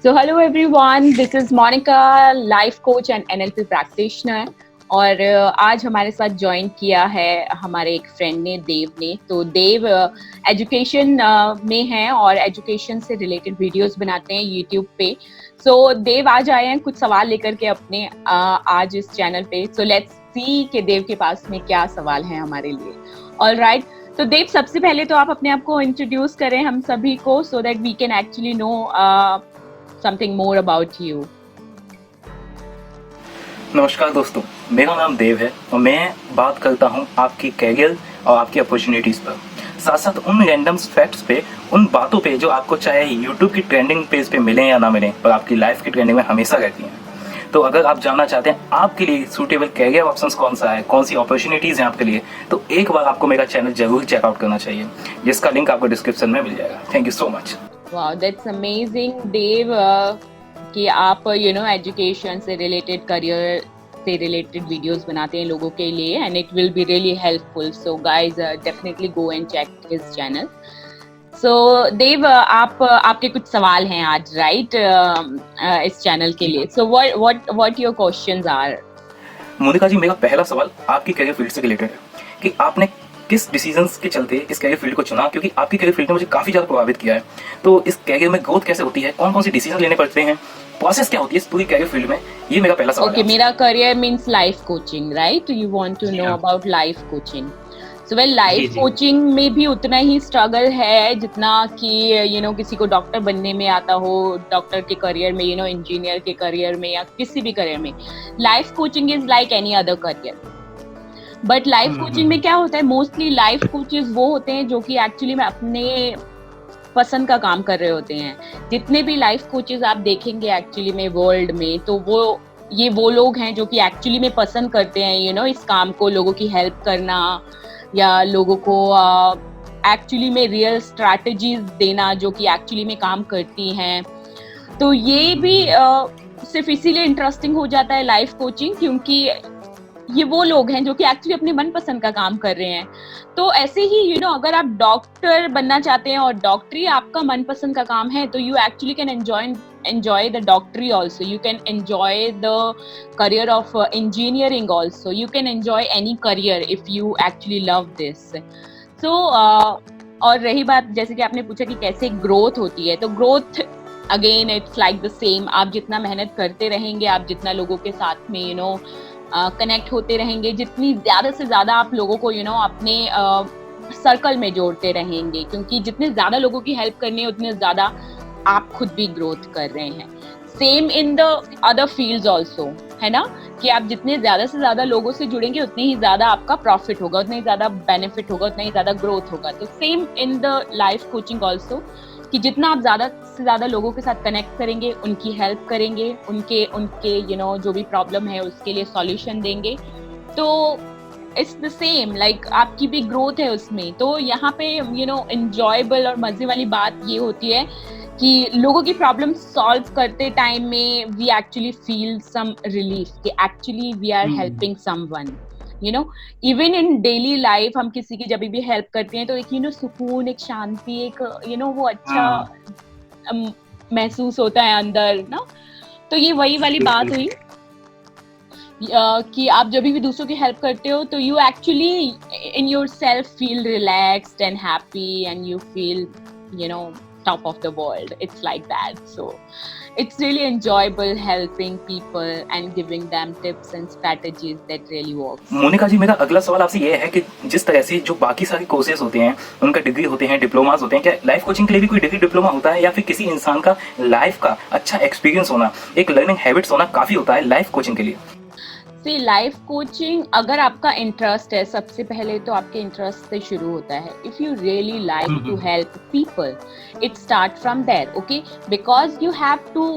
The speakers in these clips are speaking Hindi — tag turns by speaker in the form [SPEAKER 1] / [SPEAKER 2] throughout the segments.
[SPEAKER 1] So hello everyone, this is Monica, life coach and NLP practitioner. और आज हमारे साथ ज्वाइन किया है हमारे एक फ्रेंड ने, देव ने। तो देव एजुकेशन में हैं और एजुकेशन से रिलेटेड वीडियोस बनाते हैं यूट्यूब पे। सो देव आज आए हैं कुछ सवाल लेकर के अपने आज इस चैनल पे। सो लेट्स सी कि देव के पास में क्या सवाल हैं हमारे लिए। ऑलराइट, तो देव सबसे पहले तो आप अपने आप को इंट्रोड्यूस करें हम सभी को, so that we can actually know something more about you.
[SPEAKER 2] नमस्कार दोस्तों, मेरा नाम देव है और मैं बात करता हूं आपकी कैरियर और आपकी अपॉर्चुनिटीज़ पर, साथ साथ उन रैंडम फैक्ट्स पे, उन बातों पे जो आपको चाहे यूट्यूब की ट्रेंडिंग पेज पे मिलें या ना मिलें, पर आपकी लाइफ की ट्रेंडिंग में हमेशा रहती हैं। तो अगर आप जानना चाहते हैं आपके लिए सूटेबल कैरियर ऑप्शंस कौन सा है, कौन सी अपॉर्चुनिटीज़ हैं आपके लिए, तो एक बार आपको मेरा चैनल जरूर चेकआउट करना चाहिए, जिसका लिंक आपको डिस्क्रिप्शन में मिल जाएगा। Thank you so much.
[SPEAKER 1] Wow, that's amazing, Dave, कि आप एजुकेशन से रिलेटेड, करियर से रिलेटेड वीडियोस बनाते हैं लोगों के लिए, and it will be really helpful. So guys definitely go and check his channel. So Dev, आपके कुछ सवाल हैं आज, राइट, इस चैनल के लिए। So what your questions are?
[SPEAKER 2] Monica ji, मेरा पहला सवाल आपकी करियर फील्ड से रिलेटेड है कि आपने किस डिसीजंस के चलते इस कैरियर फील्ड को चुना, क्योंकि आपकी कैरियर फील्ड ने मुझे काफी ज्यादा प्रभावित किया है। तो इस कैरियर में ग्रोथ कैसे होती है, कौन कौन सी डिसीजन लेने पड़ते हैं, प्रोसेस क्या होती है इस पूरी कैरियर फील्ड में, ये मेरा पहला सवाल है।
[SPEAKER 1] ओके, मेरा career means life coaching, right? You want to know about life coaching. So well, life coaching में भी उतना ही स्ट्रगल है जितना कि किसी को डॉक्टर बनने में आता हो, डॉक्टर के करियर में, इंजीनियर के करियर में, या किसी भी करियर में। Life coaching is like any other career. But life coaching में क्या होता है, मोस्टली लाइफ कोचेस वो होते हैं जो कि एक्चुअली में अपने पसंद का काम कर रहे होते हैं। जितने भी लाइफ कोचेस आप देखेंगे एक्चुअली में वर्ल्ड में, तो वो लोग हैं जो कि एक्चुअली में पसंद करते हैं इस काम को, लोगों की हेल्प करना, या लोगों को एक्चुअली में रियल स्ट्रैटेजीज देना जो कि एक्चुअली में काम करती हैं। तो ये भी सिर्फ इसीलिए इंटरेस्टिंग हो जाता है लाइफ कोचिंग, क्योंकि ये वो लोग हैं जो कि एक्चुअली अपने मनपसंद का काम कर रहे हैं। तो ऐसे ही अगर आप डॉक्टर बनना चाहते हैं और डॉक्टरी आपका मनपसंद का काम है, तो you actually can enjoy the doctory also. You can enjoy the career of engineering also. You can enjoy any career if you actually love this. So और रही बात, जैसे कि आपने पूछा कि कैसे ग्रोथ होती है, तो growth again it's like the same. आप जितना मेहनत करते रहेंगे, आप जितना लोगों के साथ में कनेक्ट होते रहेंगे, जितनी ज्यादा से ज्यादा आप लोगों को अपने सर्कल में जोड़ते रहेंगे, क्योंकि जितने ज्यादा लोगों की हेल्प करनी है उतने ज्यादा आप खुद भी ग्रोथ कर रहे हैं। Same in the other fields also, है ना, कि आप जितने ज्यादा से ज्यादा लोगों से जुड़ेंगे उतने ही ज्यादा आपका प्रॉफिट होगा, उतना ही ज्यादा बेनिफिट होगा, उतना ही ज्यादा ग्रोथ होगा। तो same in the life coaching also, कि जितना आप ज्यादा से ज्यादा लोगों के साथ कनेक्ट करेंगे, उनकी हेल्प करेंगे, उनके जो भी प्रॉब्लम है उसके लिए सॉल्यूशन देंगे, तो इट्स द सेम, लाइक आपकी भी ग्रोथ है उसमें। तो यहाँ पे एंजॉयबल और मजे वाली बात ये होती है कि लोगों की प्रॉब्लम सॉल्व करते टाइम में we actually feel some relief, कि actually we are helping someone. Even in daily life हम किसी की जब भी हेल्प करते हैं तो एक सुकून, एक शांति, एक वो अच्छा महसूस होता है अंदर ना। तो ये वही वाली बात हुई कि आप जब भी दूसरों की हेल्प करते हो तो you actually in your self feel relaxed and happy, and you feel top of the world. It's like that. So it's really enjoyable helping people and giving them tips and strategies that really work.
[SPEAKER 2] Monica ji, मेरा अगला सवाल आपसे ये है कि जिस तरह से जो बाकी सारे कोर्सेज होते हैं, उनका डिग्री होते हैं, डिप्लोमास होते हैं, क्या लाइफ कोचिंग के लिए भी कोई डिग्री डिप्लोमा होता है, या फिर किसी इंसान का लाइफ का अच्छा एक्सपीरियंस होना, एक लर्निंग हैबिट्स होना काफी होता है लाइफ कोचिंग के लिए?
[SPEAKER 1] लाइफ कोचिंग, अगर आपका इंटरेस्ट है, सबसे पहले तो आपके इंटरेस्ट से शुरू होता है। If you really like to help people, it start from there, okay, because you have to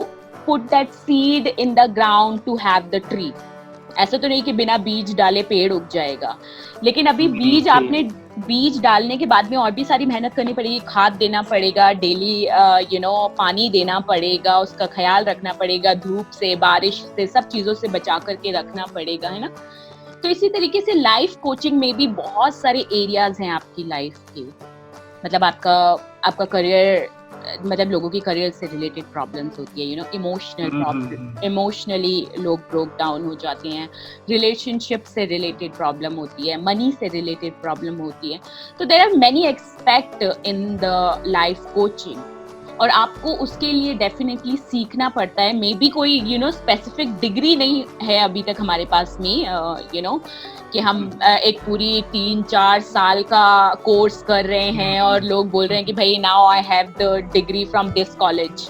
[SPEAKER 1] put that seed in the ground to have the tree. ऐसा तो नहीं कि बिना बीज डाले पेड़ उग जाएगा, लेकिन अभी बीज डालने के बाद में और भी सारी मेहनत करनी पड़ेगी, खाद देना पड़ेगा, डेली पानी देना पड़ेगा, उसका ख्याल रखना पड़ेगा, धूप से, बारिश से, सब चीजों से बचा करके रखना पड़ेगा, है ना। तो इसी तरीके से लाइफ कोचिंग में भी बहुत सारे एरियाज हैं आपकी लाइफ के, मतलब आपका करियर मतलब लोगों की करियर से रिलेटेड प्रॉब्लम्स होती है, इमोशनल प्रॉब्लम, इमोशनली लोग ब्रोक डाउन हो जाते हैं, रिलेशनशिप से रिलेटेड प्रॉब्लम होती है, मनी से रिलेटेड प्रॉब्लम होती है। तो there are many aspect in the life coaching, और आपको उसके लिए डेफिनेटली सीखना पड़ता है। मे बी कोई स्पेसिफिक डिग्री नहीं है अभी तक हमारे पास में, कि हम एक पूरी 3-4 साल का कोर्स कर रहे हैं और लोग बोल रहे हैं कि भाई now I have the degree from this college.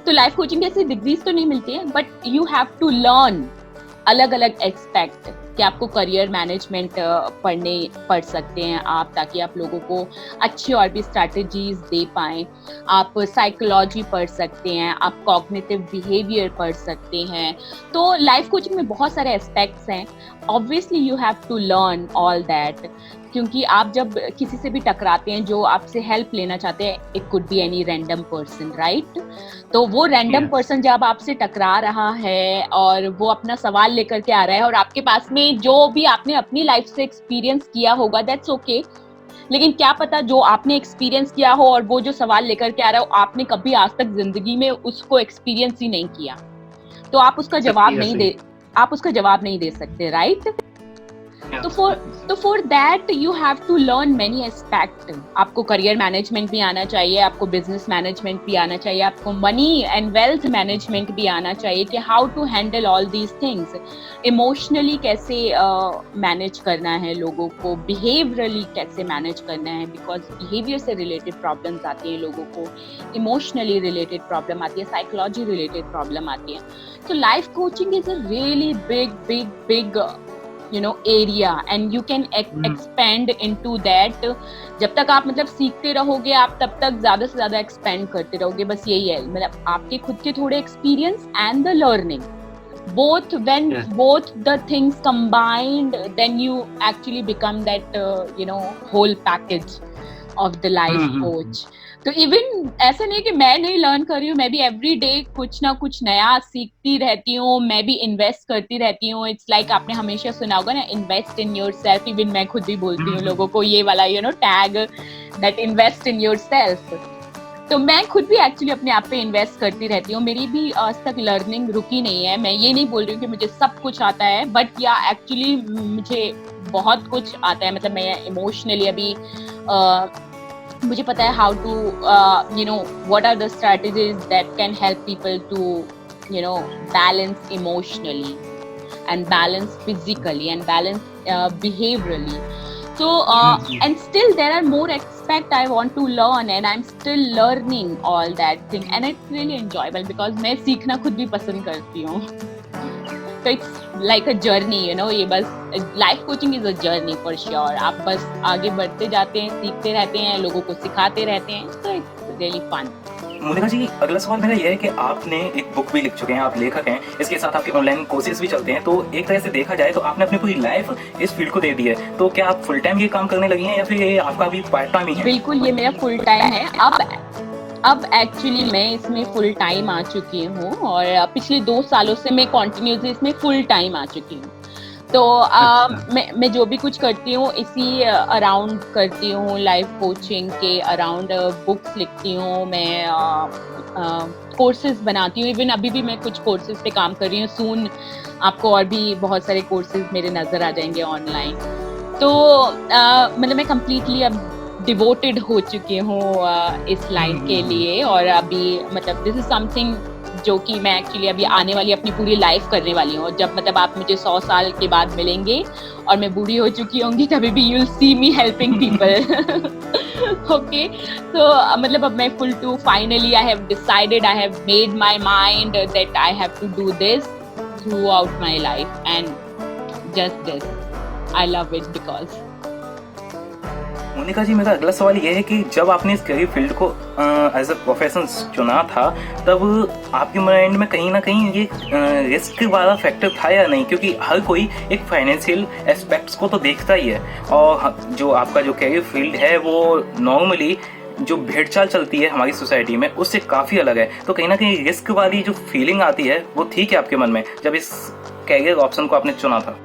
[SPEAKER 1] तो लाइफ कोचिंग जैसी डिग्रीज तो नहीं मिलती है, but you have to learn अलग अलग एक्सपेक्ट, कि आपको करियर मैनेजमेंट पढ़ सकते हैं आप, ताकि आप लोगों को अच्छी और भी स्ट्रैटेजीज दे पाएं। आप साइकोलॉजी पढ़ सकते हैं, आप कॉग्निटिव बिहेवियर पढ़ सकते हैं। तो लाइफ कोचिंग में बहुत सारे एस्पेक्ट्स हैं। Obviously you have to learn all that, क्योंकि आप जब किसी से भी टकराते हैं जो आपसे हेल्प लेना चाहते हैं, it could be any random person, right? तो वो रैंडम पर्सन जब आपसे टकरा रहा है और वो अपना सवाल लेकर के आ रहा है, और आपके पास में जो भी आपने अपनी लाइफ से एक्सपीरियंस किया होगा, दैट्स ओके, लेकिन क्या पता जो आपने एक्सपीरियंस किया हो और वो जो सवाल लेकर के आ रहा हो, आपने कभी आज तक जिंदगी में उसको एक्सपीरियंस ही नहीं किया, तो आप उसका जवाब नहीं दे सकते, राइट? तो for that you have to learn many aspect. आपको करियर मैनेजमेंट भी आना चाहिए, आपको बिजनेस मैनेजमेंट भी आना चाहिए, आपको मनी एंड वेल्थ मैनेजमेंट भी आना चाहिए, कि how to handle all these things. Emotionally कैसे मैनेज करना है लोगों को, बिहेवियरली कैसे मैनेज करना है, बिकॉज बिहेवियर से रिलेटेड प्रॉब्लम्स आती हैं लोगों को, इमोशनली रिलेटेड प्रॉब्लम आती है, साइकोलॉजी रिलेटेड प्रॉब्लम आती है। तो life coaching is a really big area, and you can expand into that। जब तक आप मतलब सीखते रहोगे, आप तब तक ज्यादा से ज्यादा एक्सपेंड करते रहोगे। बस यही है, मतलब आपके खुद के थोड़े experience and the learning, both the things combined, then you actually become that whole package of the life coach। तो इवन ऐसा नहीं कि मैं नहीं लर्न कर रही हूँ, मैं भी एवरी डे कुछ ना कुछ नया सीखती रहती हूँ, मैं भी इन्वेस्ट करती रहती हूँ। इट्स लाइक आपने हमेशा सुना होगा ना, invest in your self. Even मैं खुद भी बोलती हूँ लोगों को ये वाला tag, that invest in your self. तो मैं खुद भी एक्चुअली अपने आप पे इन्वेस्ट करती रहती हूँ। मेरी भी आज तक लर्निंग रुकी नहीं है। मैं ये नहीं बोल रही हूँ कि मुझे सब कुछ आता है, बट या एक्चुअली मुझे बहुत कुछ आता है। मतलब मैं इमोशनली अभी मुझे पता है how to what are the strategies that can help people to balance emotionally and balance physically and balance behaviorally। So and still there are more aspects I want to learn, and I'm still learning all that thing, and it's really enjoyable because मैं सीखना खुद भी पसंद करती हूँ। So it's like a journey, ये बस life coaching is a journey for sure. आप बस आगे बढ़ते जाते हैं, सीखते रहते हैं, लोगों को सिखाते रहते हैं। So it's really fun।
[SPEAKER 2] Monika जी, अगला सवाल मेरा यह है कि आपने एक बुक भी लिख चुके हैं, आप लेखक हैं, इसके साथ आपके ऑनलाइन कोर्सेज भी चलते हैं। तो एक तरह से देखा जाए तो आपने अपनी पूरी लाइफ इस फील्ड को दे दी है। तो क्या आप फुल टाइम ये काम करने लगी हैं या फिर ये आपका भी पार्ट टाइम ही है?
[SPEAKER 1] बिल्कुल, ये मेरा फुल टाइम है। अब एक्चुअली मैं इसमें फुल टाइम आ चुकी हूँ, और पिछले 2 सालों से मैं कॉन्टिन्यूसली इसमें फुल टाइम आ चुकी हूँ। तो मैं जो भी कुछ करती हूँ इसी अराउंड करती हूँ, लाइफ कोचिंग के अराउंड बुक्स लिखती हूँ, मैं कोर्सेज बनाती हूँ। इवन अभी भी मैं कुछ कोर्सेज पे काम कर रही हूँ। सून आपको और भी बहुत सारे कोर्सेज मेरे नज़र आ जाएंगे ऑनलाइन। तो मतलब मैं कम्प्लीटली अब डिवोटेड हो चुकी हूँ इस लाइन के लिए। और अभी मतलब दिस इज समथिंग जो कि मैं एक्चुअली अभी आने वाली अपनी पूरी लाइफ करने वाली हूँ। और जब मतलब आप मुझे 100 साल के बाद मिलेंगे और मैं बूढ़ी हो चुकी होंगी, तभी भी you will see me helping people. Okay, तो मतलब अब मैं full to finally I have decided, I have made my mind that I have to do this throughout my life, and just this I love it because.
[SPEAKER 2] Monika ji, मेरा अगला सवाल ये है कि जब आपने इस करियर फील्ड को एज अ प्रोफेशन चुना था, तब आपके माइंड में कहीं ना कहीं ये रिस्क वाला फैक्टर था या नहीं? क्योंकि हर कोई एक फाइनेंशियल एस्पेक्ट्स को तो देखता ही है, और जो आपका जो करियर फील्ड है वो नॉर्मली जो भेड़चाल चलती है हमारी सोसाइटी में उससे काफ़ी अलग है। तो कहीं ना कहीं रिस्क वाली जो फीलिंग आती है वो थी क्या आपके मन में जब इस करियर ऑप्शन को आपने चुना था?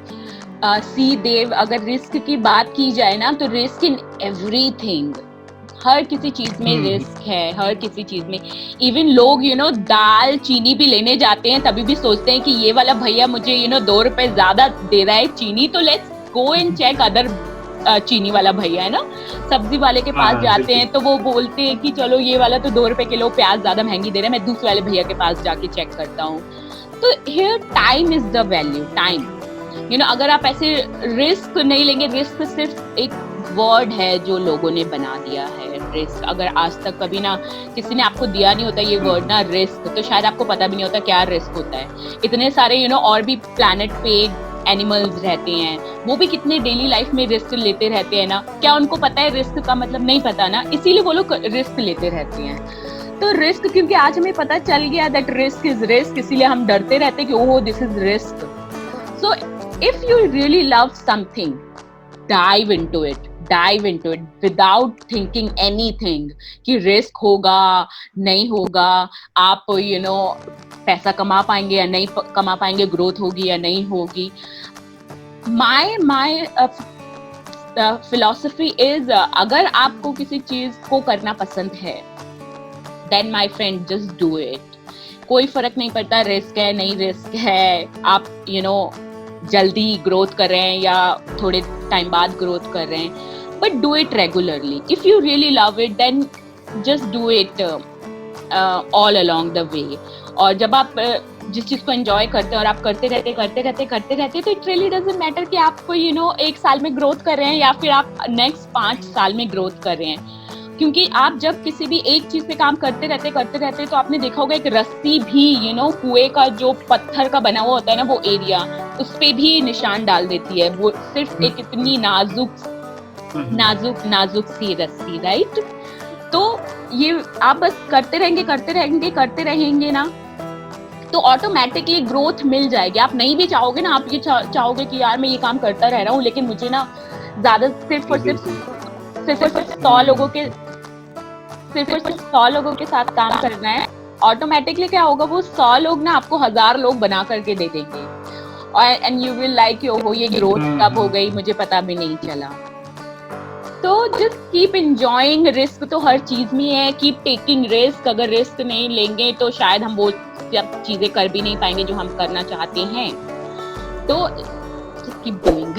[SPEAKER 1] सी देव, अगर रिस्क की बात की जाए ना, तो रिस्क इन एवरीथिंग, हर किसी चीज में रिस्क है, हर किसी चीज में। इवन लोग दाल चीनी भी लेने जाते हैं, तभी भी सोचते हैं कि ये वाला भैया मुझे 2 रुपए ज्यादा दे रहा है चीनी, तो let's go and check other चीनी वाला भैया है ना। सब्जी वाले के पास जाते हैं तो वो बोलते हैं कि चलो ये वाला तो 2 रुपए किलो प्याज ज्यादा महंगी दे रहा है, मैं दूसरे वाले भैया के पास जाके चेक करता हूँ। तो here time is the value, time. अगर आप ऐसे रिस्क नहीं लेंगे, रिस्क सिर्फ एक वर्ड है जो लोगों ने बना दिया है। रिस्क अगर आज तक कभी ना किसी ने आपको दिया नहीं होता ये वर्ड ना रिस्क, तो शायद आपको पता भी नहीं होता क्या रिस्क होता है। इतने सारे और भी प्लैनेट पे एनिमल्स रहते हैं, वो भी कितने डेली लाइफ में रिस्क लेते रहते हैं ना। क्या उनको पता है रिस्क का मतलब? नहीं पता ना, इसीलिए वो लोग रिस्क लेते रहते हैं। तो रिस्क, क्योंकि आज हमें पता चल गया दैट रिस्क इज रिस्क, इसीलिए हम डरते रहते हैं कि oh this is risk. So if you really love something, dive into it without thinking anything कि रिस्क होगा नहीं होगा, आप पैसा कमा पाएंगे या नहीं कमा पाएंगे, ग्रोथ होगी या नहीं होगी। my philosophy is अगर आपको किसी चीज को करना पसंद है, then my friend just do it। कोई फर्क नहीं पड़ता रिस्क है नहीं रिस्क है, आप जल्दी ग्रोथ कर रहे हैं या थोड़े टाइम बाद ग्रोथ कर रहे हैं, but do it regularly. If you really love it then just do it all along the way. और जब आप जिस चीज को एंजॉय करते हैं और आप करते रहते तो इट रियली डजंट मैटर कि आप 1 साल में ग्रोथ कर रहे हैं या फिर आप नेक्स्ट 5 साल में ग्रोथ कर रहे हैं। क्योंकि आप जब किसी भी एक चीज पे काम करते रहते तो आपने देखा होगा एक रस्सी भी कुएं का जो पत्थर का बना हुआ होता है ना, वो एरिया, उस पे भी निशान डाल देती है। वो सिर्फ एक इतनी नाजुक सी रस्सी, राइट। तो ये आप बस करते रहेंगे ना, तो ऑटोमेटिकली ग्रोथ मिल जाएगी। आप नहीं भी चाहोगे ना, आप ये चाहोगे कि यार मैं ये काम करता रह रहा हूँ, लेकिन मुझे ना ज्यादा सिर्फ 100 लोगों के साथ काम करना है। ऑटोमेटिकली क्या होगा, वो 100 लोग ना आपको 1000 लोग बना करके दे देंगे, और एंड यू विल लाइक ये ग्रोथ कब हो गई मुझे पता भी नहीं चला। तो जस्ट कीप एंजॉयिंग। रिस्क तो हर चीज में है, कीप टेकिंग रिस्क। अगर रिस्क नहीं लेंगे तो शायद हम वो सब चीजें कर भी नहीं पाएंगे जो हम करना चाहते हैं। तो कीप डूइंग।